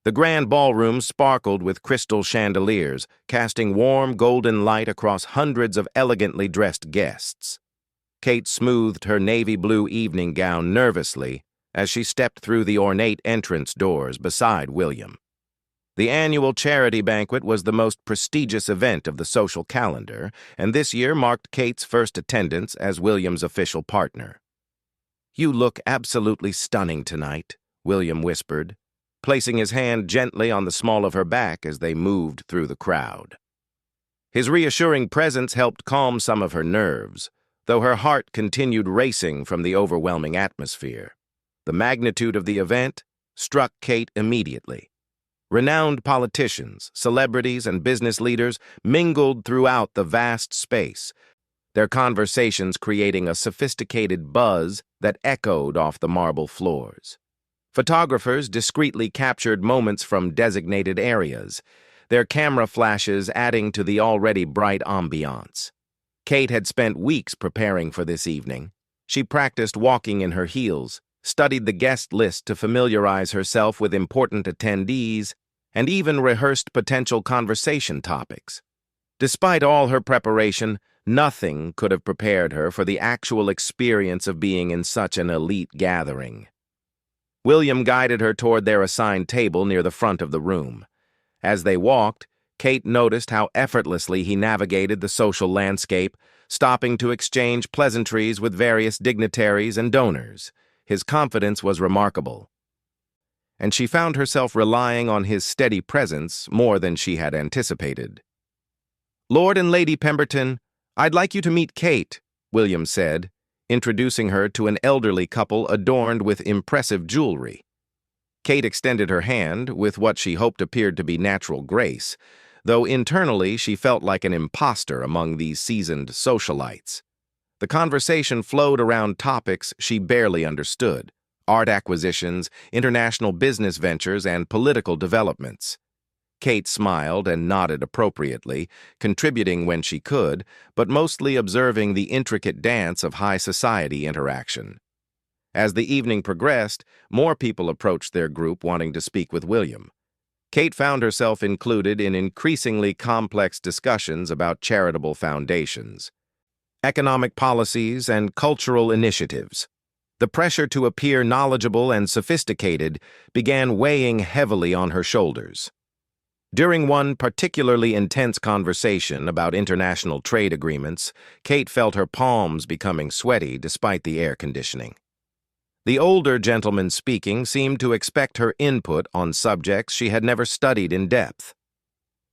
The grand ballroom sparkled with crystal chandeliers, casting warm golden light across hundreds of elegantly dressed guests. Kate smoothed her navy blue evening gown nervously as she stepped through the ornate entrance doors beside William. The annual charity banquet was the most prestigious event of the social calendar, and this year marked Kate's first attendance as William's official partner. "You look absolutely stunning tonight," William whispered, placing his hand gently on the small of her back as they moved through the crowd. His reassuring presence helped calm some of her nerves, though her heart continued racing from the overwhelming atmosphere. The magnitude of the event struck Kate immediately. Renowned politicians, celebrities, and business leaders mingled throughout the vast space, their conversations creating a sophisticated buzz that echoed off the marble floors. Photographers discreetly captured moments from designated areas, their camera flashes adding to the already bright ambiance. Kate had spent weeks preparing for this evening. She practiced walking in her heels, studied the guest list to familiarize herself with important attendees, and even rehearsed potential conversation topics. Despite all her preparation, nothing could have prepared her for the actual experience of being in such an elite gathering. William guided her toward their assigned table near the front of the room. As they walked, Kate noticed how effortlessly he navigated the social landscape, stopping to exchange pleasantries with various dignitaries and donors. His confidence was remarkable, and she found herself relying on his steady presence more than she had anticipated. "Lord and Lady Pemberton, I'd like you to meet Kate," William said, introducing her to an elderly couple adorned with impressive jewelry. Kate extended her hand with what she hoped appeared to be natural grace, though internally she felt like an imposter among these seasoned socialites. The conversation flowed around topics she barely understood: art acquisitions, international business ventures, and political developments. Kate smiled and nodded appropriately, contributing when she could, but mostly observing the intricate dance of high society interaction. As the evening progressed, more people approached their group wanting to speak with William. Kate found herself included in increasingly complex discussions about charitable foundations, economic policies, and cultural initiatives. The pressure to appear knowledgeable and sophisticated began weighing heavily on her shoulders. During one particularly intense conversation about international trade agreements, Kate felt her palms becoming sweaty despite the air conditioning. The older gentleman speaking seemed to expect her input on subjects she had never studied in depth.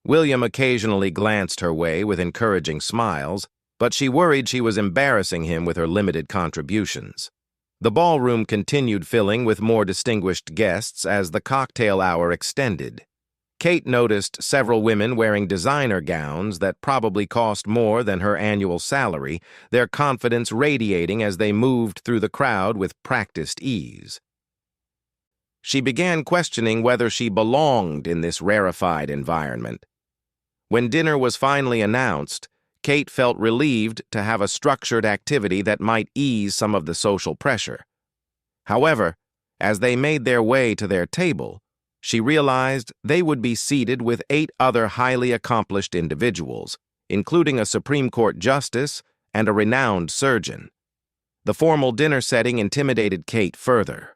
William occasionally glanced her way with encouraging smiles, but she worried she was embarrassing him with her limited contributions. The ballroom continued filling with more distinguished guests as the cocktail hour extended. Kate noticed several women wearing designer gowns that probably cost more than her annual salary, their confidence radiating as they moved through the crowd with practiced ease. She began questioning whether she belonged in this rarefied environment. When dinner was finally announced, Kate felt relieved to have a structured activity that might ease some of the social pressure. However, as they made their way to their table, she realized they would be seated with 8 other highly accomplished individuals, including a Supreme Court justice and a renowned surgeon. The formal dinner setting intimidated Kate further.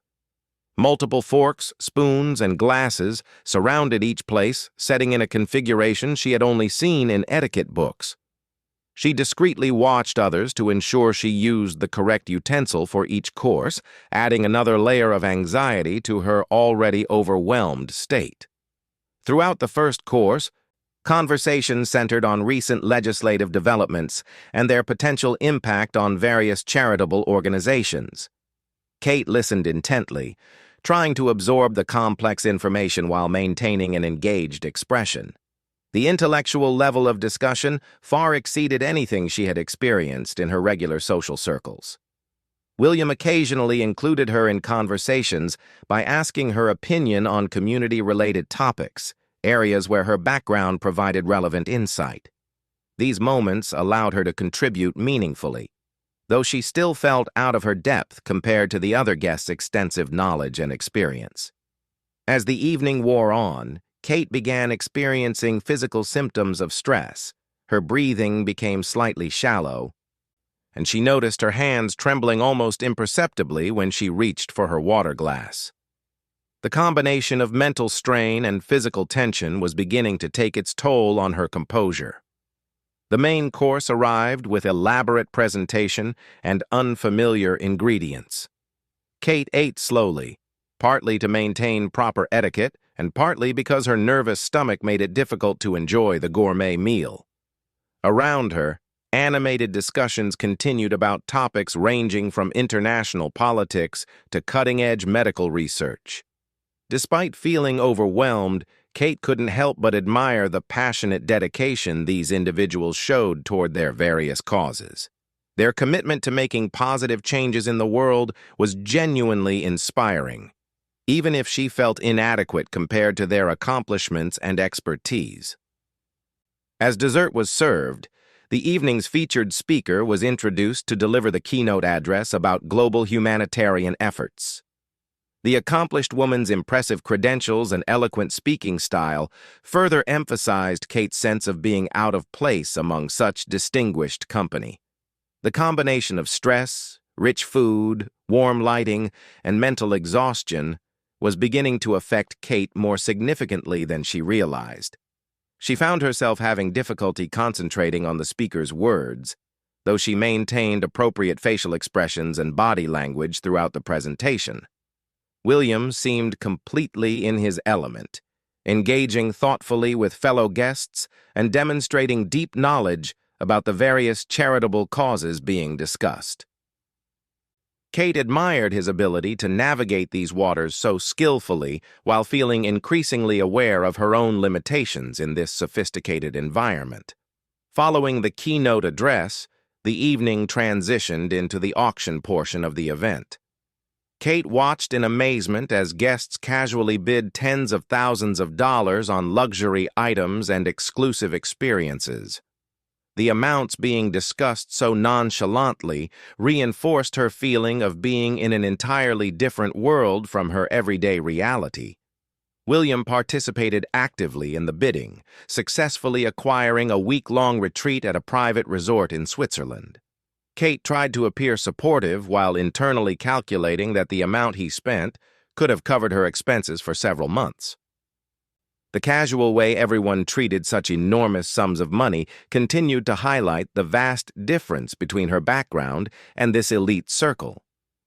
Multiple forks, spoons, and glasses surrounded each place, setting in a configuration she had only seen in etiquette books. She discreetly watched others to ensure she used the correct utensil for each course, adding another layer of anxiety to her already overwhelmed state. Throughout the first course, conversation centered on recent legislative developments and their potential impact on various charitable organizations. Kate listened intently, trying to absorb the complex information while maintaining an engaged expression. The intellectual level of discussion far exceeded anything she had experienced in her regular social circles. William occasionally included her in conversations by asking her opinion on community-related topics, areas where her background provided relevant insight. These moments allowed her to contribute meaningfully, though she still felt out of her depth compared to the other guests' extensive knowledge and experience. As the evening wore on, Kate began experiencing physical symptoms of stress. Her breathing became slightly shallow, and she noticed her hands trembling almost imperceptibly when she reached for her water glass. The combination of mental strain and physical tension was beginning to take its toll on her composure. The main course arrived with elaborate presentation and unfamiliar ingredients. Kate ate slowly, partly to maintain proper etiquette and partly because her nervous stomach made it difficult to enjoy the gourmet meal. Around her, animated discussions continued about topics ranging from international politics to cutting-edge medical research. Despite feeling overwhelmed, Kate couldn't help but admire the passionate dedication these individuals showed toward their various causes. Their commitment to making positive changes in the world was genuinely inspiring, even if she felt inadequate compared to their accomplishments and expertise. As dessert was served, the evening's featured speaker was introduced to deliver the keynote address about global humanitarian efforts. The accomplished woman's impressive credentials and eloquent speaking style further emphasized Kate's sense of being out of place among such distinguished company. The combination of stress, rich food, warm lighting, and mental exhaustion was beginning to affect Kate more significantly than she realized. She found herself having difficulty concentrating on the speaker's words, though she maintained appropriate facial expressions and body language throughout the presentation. William seemed completely in his element, engaging thoughtfully with fellow guests and demonstrating deep knowledge about the various charitable causes being discussed. Kate admired his ability to navigate these waters so skillfully while feeling increasingly aware of her own limitations in this sophisticated environment. Following the keynote address, the evening transitioned into the auction portion of the event. Kate watched in amazement as guests casually bid tens of thousands of dollars on luxury items and exclusive experiences. The amounts being discussed so nonchalantly reinforced her feeling of being in an entirely different world from her everyday reality. William participated actively in the bidding, successfully acquiring a week-long retreat at a private resort in Switzerland. Kate tried to appear supportive while internally calculating that the amount he spent could have covered her expenses for several months. The casual way everyone treated such enormous sums of money continued to highlight the vast difference between her background and this elite circle.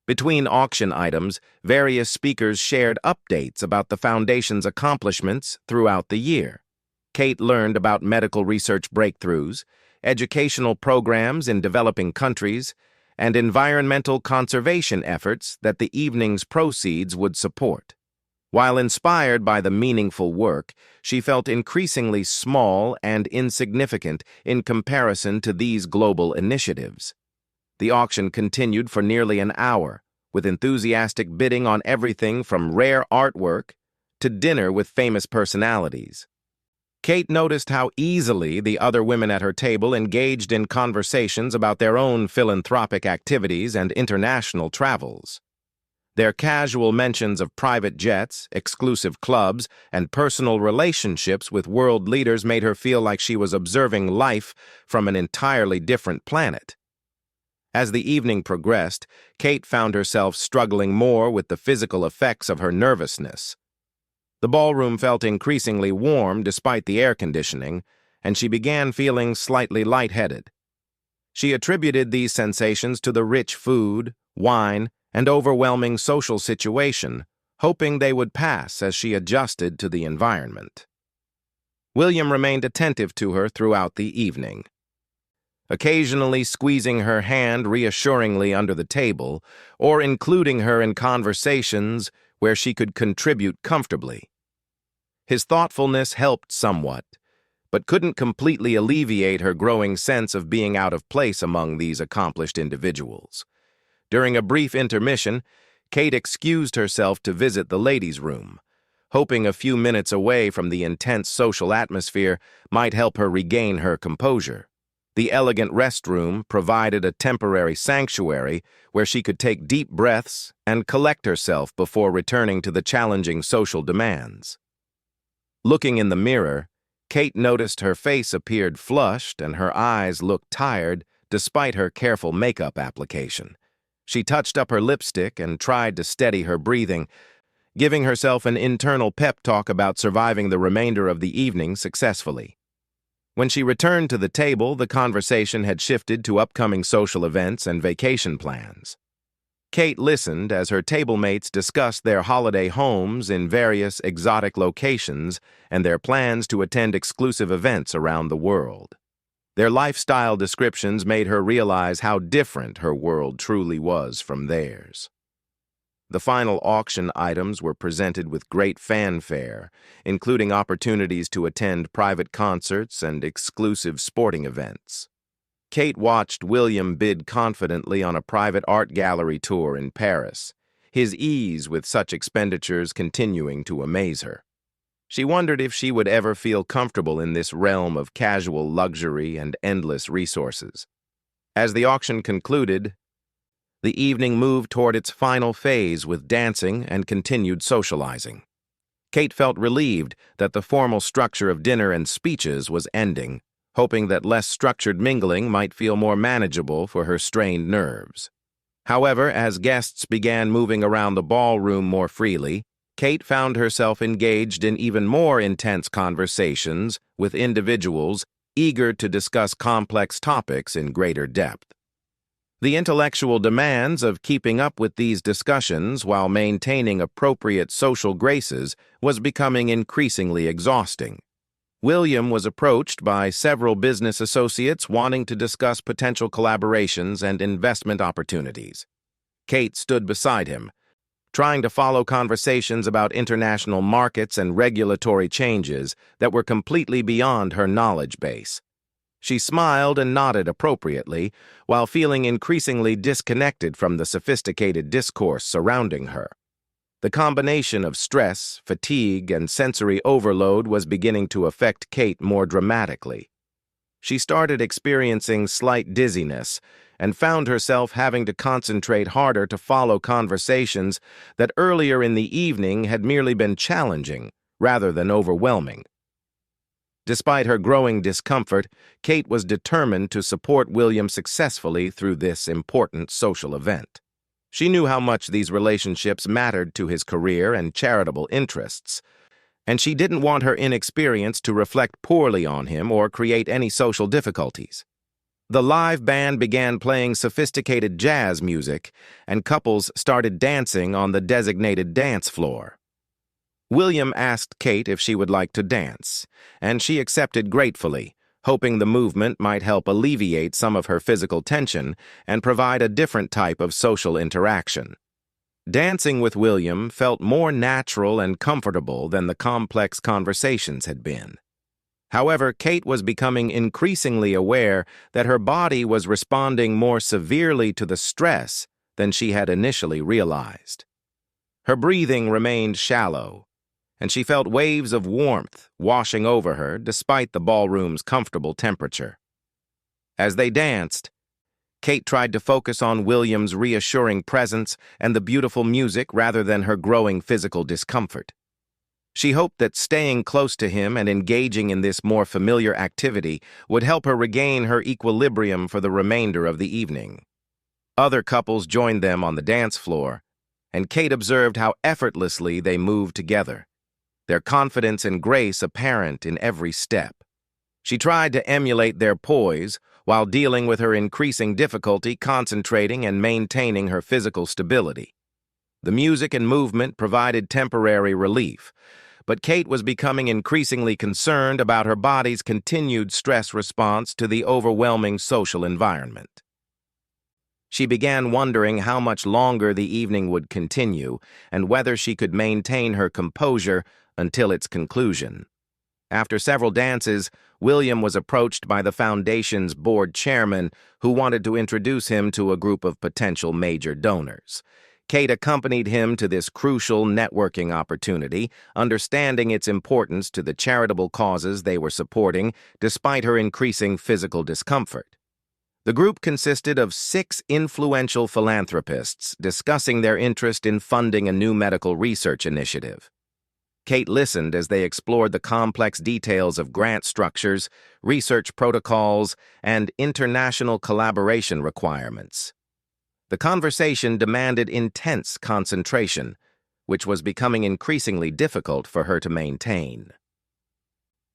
Between auction items, various speakers shared updates about the Foundation's accomplishments throughout the year. Kate learned about medical research breakthroughs, educational programs in developing countries, and environmental conservation efforts that the evening's proceeds would support. While inspired by the meaningful work, she felt increasingly small and insignificant in comparison to these global initiatives. The auction continued for nearly an hour, with enthusiastic bidding on everything from rare artwork to dinner with famous personalities. Kate noticed how easily the other women at her table engaged in conversations about their own philanthropic activities and international travels. Their casual mentions of private jets, exclusive clubs, and personal relationships with world leaders made her feel like she was observing life from an entirely different planet. As the evening progressed, Kate found herself struggling more with the physical effects of her nervousness. The ballroom felt increasingly warm despite the air conditioning, and she began feeling slightly lightheaded. She attributed these sensations to the rich food, wine, and overwhelming social situation, hoping they would pass as she adjusted to the environment. William remained attentive to her throughout the evening, occasionally squeezing her hand reassuringly under the table or including her in conversations where she could contribute comfortably. His thoughtfulness helped somewhat, but couldn't completely alleviate her growing sense of being out of place among these accomplished individuals. During a brief intermission, Kate excused herself to visit the ladies' room, hoping a few minutes away from the intense social atmosphere might help her regain her composure. The elegant restroom provided a temporary sanctuary where she could take deep breaths and collect herself before returning to the challenging social demands. Looking in the mirror, Kate noticed her face appeared flushed and her eyes looked tired despite her careful makeup application. She touched up her lipstick and tried to steady her breathing, giving herself an internal pep talk about surviving the remainder of the evening successfully. When she returned to the table, the conversation had shifted to upcoming social events and vacation plans. Kate listened as her table mates discussed their holiday homes in various exotic locations and their plans to attend exclusive events around the world. Their lifestyle descriptions made her realize how different her world truly was from theirs. The final auction items were presented with great fanfare, including opportunities to attend private concerts and exclusive sporting events. Kate watched William bid confidently on a private art gallery tour in Paris, his ease with such expenditures continuing to amaze her. She wondered if she would ever feel comfortable in this realm of casual luxury and endless resources. As the auction concluded, the evening moved toward its final phase with dancing and continued socializing. Kate felt relieved that the formal structure of dinner and speeches was ending, hoping that less structured mingling might feel more manageable for her strained nerves. However, as guests began moving around the ballroom more freely, Kate found herself engaged in even more intense conversations with individuals eager to discuss complex topics in greater depth. The intellectual demands of keeping up with these discussions while maintaining appropriate social graces was becoming increasingly exhausting. William was approached by several business associates wanting to discuss potential collaborations and investment opportunities. Kate stood beside him, trying to follow conversations about international markets and regulatory changes that were completely beyond her knowledge base. She smiled and nodded appropriately, while feeling increasingly disconnected from the sophisticated discourse surrounding her. The combination of stress, fatigue, and sensory overload was beginning to affect Kate more dramatically. She started experiencing slight dizziness and found herself having to concentrate harder to follow conversations that earlier in the evening had merely been challenging rather than overwhelming. Despite her growing discomfort, Kate was determined to support William successfully through this important social event. She knew how much these relationships mattered to his career and charitable interests, and she didn't want her inexperience to reflect poorly on him or create any social difficulties. The live band began playing sophisticated jazz music, and couples started dancing on the designated dance floor. William asked Kate if she would like to dance, and she accepted gratefully, hoping the movement might help alleviate some of her physical tension and provide a different type of social interaction. Dancing with William felt more natural and comfortable than the complex conversations had been. However, Kate was becoming increasingly aware that her body was responding more severely to the stress than she had initially realized. Her breathing remained shallow, and she felt waves of warmth washing over her despite the ballroom's comfortable temperature. As they danced, Kate tried to focus on William's reassuring presence and the beautiful music rather than her growing physical discomfort. She hoped that staying close to him and engaging in this more familiar activity would help her regain her equilibrium for the remainder of the evening. Other couples joined them on the dance floor, and Kate observed how effortlessly they moved together, their confidence and grace apparent in every step. She tried to emulate their poise while dealing with her increasing difficulty concentrating and maintaining her physical stability. The music and movement provided temporary relief, but Kate was becoming increasingly concerned about her body's continued stress response to the overwhelming social environment. She began wondering how much longer the evening would continue and whether she could maintain her composure until its conclusion. After several dances, William was approached by the foundation's board chairman, who wanted to introduce him to a group of potential major donors. Kate accompanied him to this crucial networking opportunity, understanding its importance to the charitable causes they were supporting, despite her increasing physical discomfort. The group consisted of 6 influential philanthropists discussing their interest in funding a new medical research initiative. Kate listened as they explored the complex details of grant structures, research protocols, and international collaboration requirements. The conversation demanded intense concentration, which was becoming increasingly difficult for her to maintain.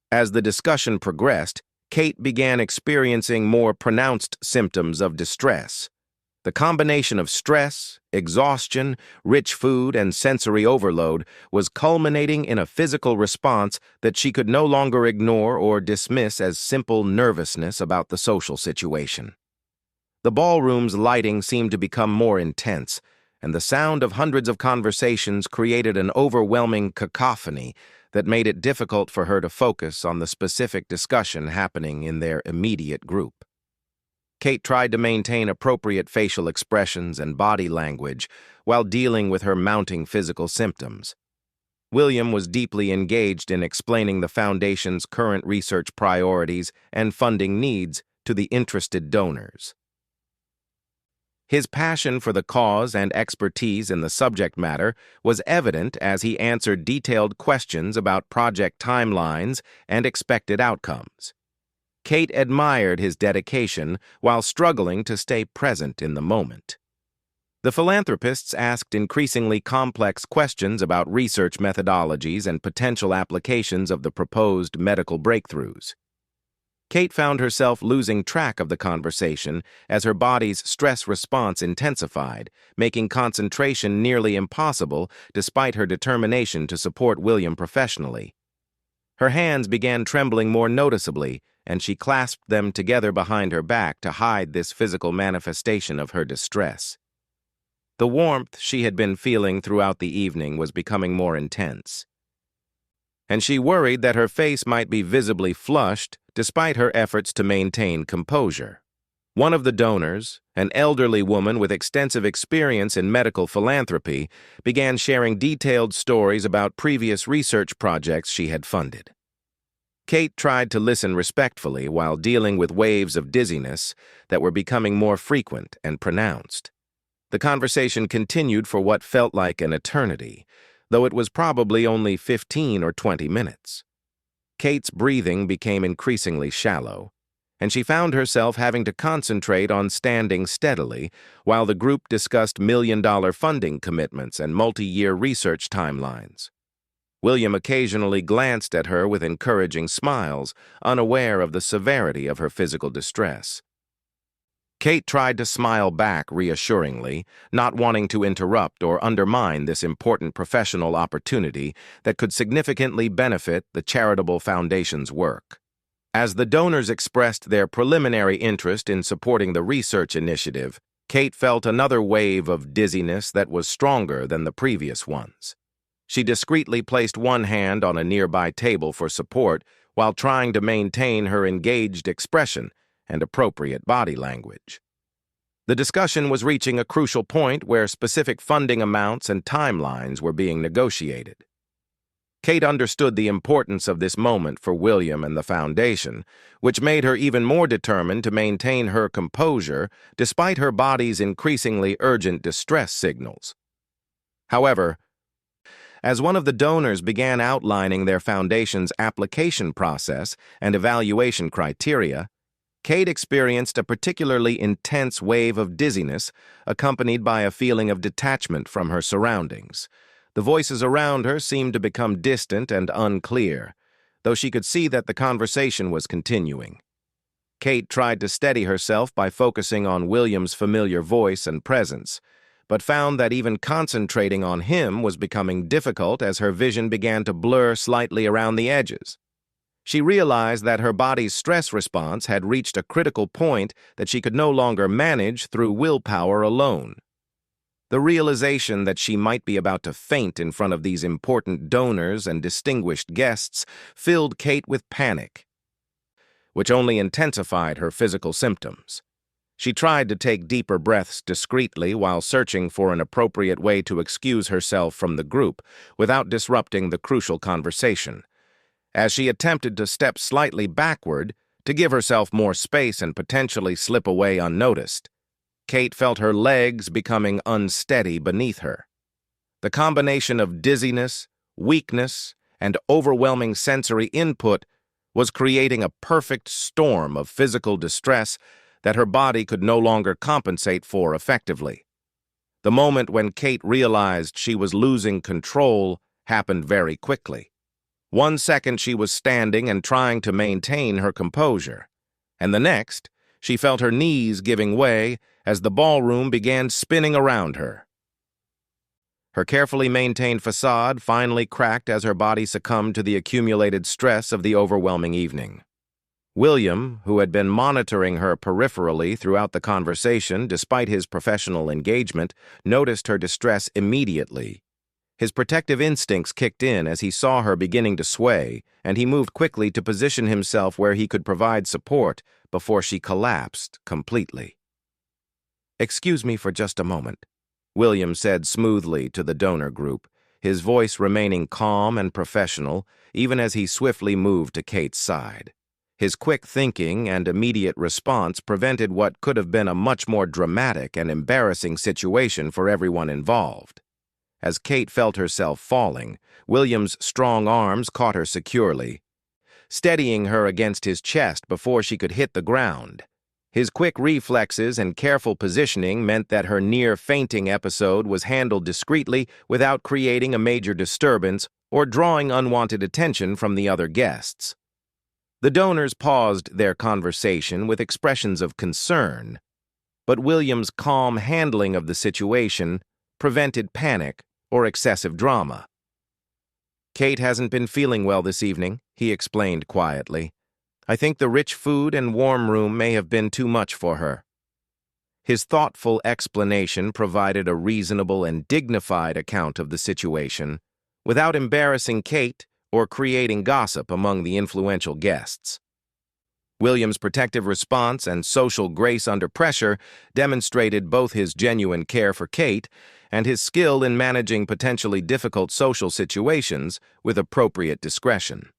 As the discussion progressed, Kate began experiencing more pronounced symptoms of distress. The combination of stress, exhaustion, rich food, and sensory overload was culminating in a physical response that she could no longer ignore or dismiss as simple nervousness about the social situation. The ballroom's lighting seemed to become more intense, and the sound of hundreds of conversations created an overwhelming cacophony that made it difficult for her to focus on the specific discussion happening in their immediate group. Kate tried to maintain appropriate facial expressions and body language while dealing with her mounting physical symptoms. William was deeply engaged in explaining the Foundation's current research priorities and funding needs to the interested donors. His passion for the cause and expertise in the subject matter was evident as he answered detailed questions about project timelines and expected outcomes. Kate admired his dedication while struggling to stay present in the moment. The philanthropists asked increasingly complex questions about research methodologies and potential applications of the proposed medical breakthroughs. Kate found herself losing track of the conversation as her body's stress response intensified, making concentration nearly impossible despite her determination to support William professionally. Her hands began trembling more noticeably, and she clasped them together behind her back to hide this physical manifestation of her distress. The warmth she had been feeling throughout the evening was becoming more intense, and she worried that her face might be visibly flushed despite her efforts to maintain composure. One of the donors, an elderly woman with extensive experience in medical philanthropy, began sharing detailed stories about previous research projects she had funded. Kate tried to listen respectfully while dealing with waves of dizziness that were becoming more frequent and pronounced. The conversation continued for what felt like an eternity, though it was probably only 15 or 20 minutes. Kate's breathing became increasingly shallow, and she found herself having to concentrate on standing steadily while the group discussed million-dollar funding commitments and multi-year research timelines. William occasionally glanced at her with encouraging smiles, unaware of the severity of her physical distress. Kate tried to smile back reassuringly, not wanting to interrupt or undermine this important professional opportunity that could significantly benefit the charitable foundation's work. As the donors expressed their preliminary interest in supporting the research initiative, Kate felt another wave of dizziness that was stronger than the previous ones. She discreetly placed one hand on a nearby table for support while trying to maintain her engaged expression and appropriate body language. The discussion was reaching a crucial point where specific funding amounts and timelines were being negotiated. Kate understood the importance of this moment for William and the Foundation, which made her even more determined to maintain her composure despite her body's increasingly urgent distress signals. However, as one of the donors began outlining their foundation's application process and evaluation criteria, Kate experienced a particularly intense wave of dizziness accompanied by a feeling of detachment from her surroundings. The voices around her seemed to become distant and unclear, though she could see that the conversation was continuing. Kate tried to steady herself by focusing on William's familiar voice and presence, but found that even concentrating on him was becoming difficult as her vision began to blur slightly around the edges. She realized that her body's stress response had reached a critical point that she could no longer manage through willpower alone. The realization that she might be about to faint in front of these important donors and distinguished guests filled Kate with panic, which only intensified her physical symptoms. She tried to take deeper breaths discreetly while searching for an appropriate way to excuse herself from the group without disrupting the crucial conversation. As she attempted to step slightly backward to give herself more space and potentially slip away unnoticed, Kate felt her legs becoming unsteady beneath her. The combination of dizziness, weakness, and overwhelming sensory input was creating a perfect storm of physical distress that her body could no longer compensate for effectively. The moment when Kate realized she was losing control happened very quickly. 1 second she was standing and trying to maintain her composure, and the next she felt her knees giving way as the ballroom began spinning around her. Her carefully maintained facade finally cracked as her body succumbed to the accumulated stress of the overwhelming evening. William, who had been monitoring her peripherally throughout the conversation despite his professional engagement, noticed her distress immediately. His protective instincts kicked in as he saw her beginning to sway, and he moved quickly to position himself where he could provide support before she collapsed completely. "Excuse me for just a moment," William said smoothly to the donor group, his voice remaining calm and professional even as he swiftly moved to Kate's side. His quick thinking and immediate response prevented what could have been a much more dramatic and embarrassing situation for everyone involved. As Kate felt herself falling, William's strong arms caught her securely, steadying her against his chest before she could hit the ground. His quick reflexes and careful positioning meant that her near-fainting episode was handled discreetly without creating a major disturbance or drawing unwanted attention from the other guests. The donors paused their conversation with expressions of concern, but William's calm handling of the situation prevented panic or excessive drama. "Kate hasn't been feeling well this evening," he explained quietly. "I think the rich food and warm room may have been too much for her." His thoughtful explanation provided a reasonable and dignified account of the situation, without embarrassing Kate or creating gossip among the influential guests. William's protective response and social grace under pressure demonstrated both his genuine care for Kate and his skill in managing potentially difficult social situations with appropriate discretion.